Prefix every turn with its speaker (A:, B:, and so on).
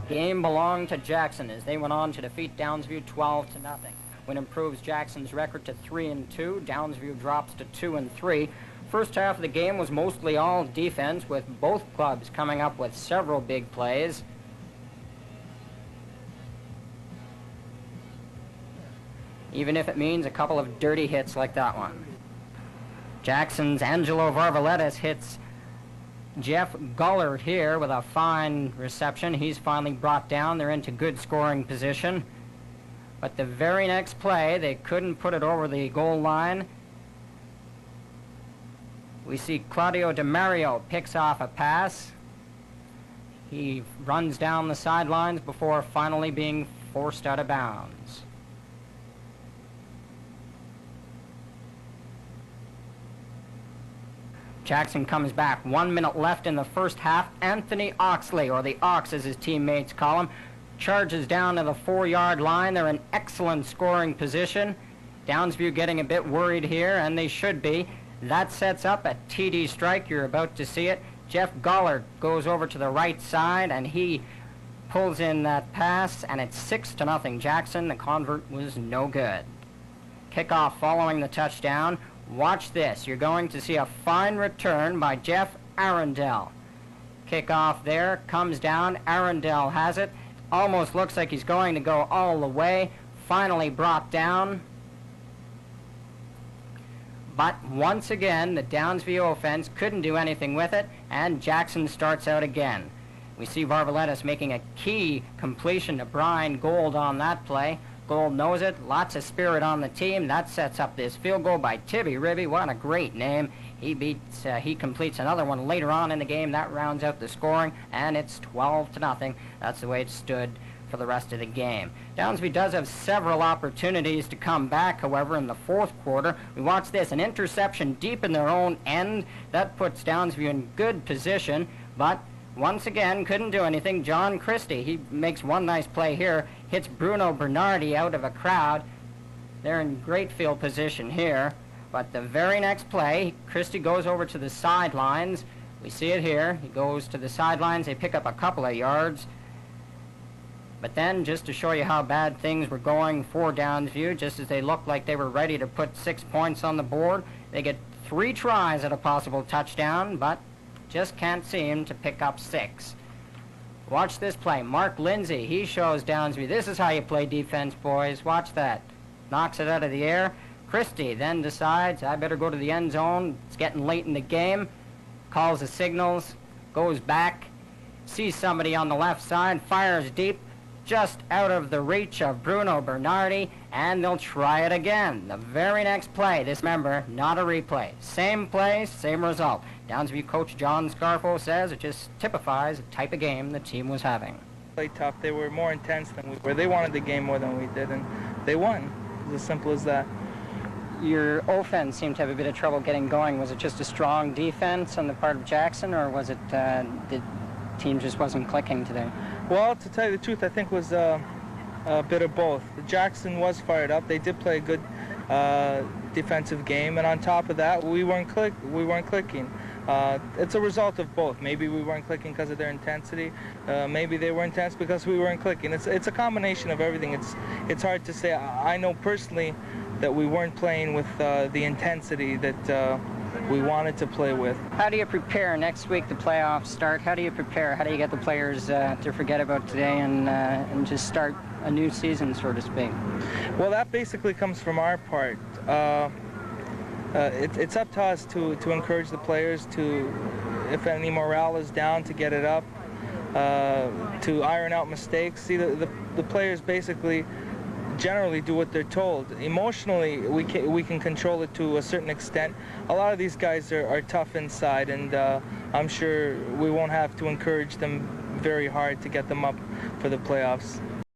A: Game belonged to Jackson as they went on to defeat Downsview 12-0. Win improves Jackson's record to 3-2. Downsview drops to 2-3. First half of the game was mostly all defense, with both clubs coming up with several big plays. Even if it means a couple of dirty hits like that one. Jackson's Angelo Varvaletis hits Jeff Gullard here with a fine reception. He's finally brought down. They're into good scoring position. But the very next play, they couldn't put it over the goal line. We see Claudio DeMario picks off a pass. He runs down the sidelines before finally being forced out of bounds. Jackson comes back. 1 minute left in the first half. Anthony Oxley, or the Ox as his teammates call him, charges down to the 4-yard line. They're in excellent scoring position. Downsview getting a bit worried here, and they should be. That sets up a TD strike. You're about to see it. Jeff Gullard goes over to the right side, and he pulls in that pass, and it's 6-0 Jackson. The convert was no good. Kickoff following the touchdown. Watch this. You're going to see a fine return by Jeff Arundel. Kickoff there, comes down. Arundel has it. Almost looks like he's going to go all the way. Finally brought down. But once again, the Downsview offense couldn't do anything with it, and Jackson starts out again. We see Varvaletis making a key completion to Brian Gold on that play. Gold knows it. Lots of spirit on the team. That sets up this field goal by Tibby Ribby. What a great name. He completes another one later on in the game. That rounds out the scoring, and it's 12-0. That's the way it stood for the rest of the game. Downsview does have several opportunities to come back, however, in the fourth quarter. We watch this, an interception deep in their own end. That puts Downsview in good position, but once again, couldn't do anything. John Christie, he makes one nice play here, hits Bruno Bernardi out of a crowd. They're in great field position here, but the very next play, Christie goes over to the sidelines. We see it here. He goes to the sidelines. They pick up a couple of yards. But then, just to show you how bad things were going for Downsview, just as they looked like they were ready to put 6 points on the board, they get 3 tries at a possible touchdown, but just can't seem to pick up 6. Watch this play. Mark Lindsay, he shows Downsview, this is how you play defense, boys. Watch that. Knocks it out of the air. Christie then decides, I better go to the end zone. It's getting late in the game. Calls the signals, goes back, sees somebody on the left side, fires deep, just out of the reach of Bruno Bernardi, and they'll try it again. The very next play, this, remember, not a replay. Same play, same result. Downsview coach John Scarfo says it just typifies the type of game the team was having.
B: Played tough. They were more intense than we were. They wanted the game more than we did, and they won. It's as simple as that.
A: Your offense seemed to have a bit of trouble getting going. Was it just a strong defense on the part of Jackson, or was it the team just wasn't clicking today?
B: Well, to tell you the truth, I think it was a bit of both. Jackson was fired up. They did play a good defensive game, and on top of that, we weren't clicking. It's a result of both. Maybe we weren't clicking because of their intensity. Maybe they were intense because we weren't clicking. It's a combination of everything. It's hard to say. I know personally that we weren't playing with the intensity that we wanted to play with.
A: How do you prepare next week? The playoffs start. How do you prepare? How do you get the players to forget about today and just start a new season, so to speak?
B: Well, that basically comes from our part. It's up to us to encourage the players to, if any morale is down, to get it up, to iron out mistakes. See, the players basically generally do what they're told. Emotionally, we can control it to a certain extent. A lot of these guys are tough inside, and I'm sure we won't have to encourage them very hard to get them up for the playoffs.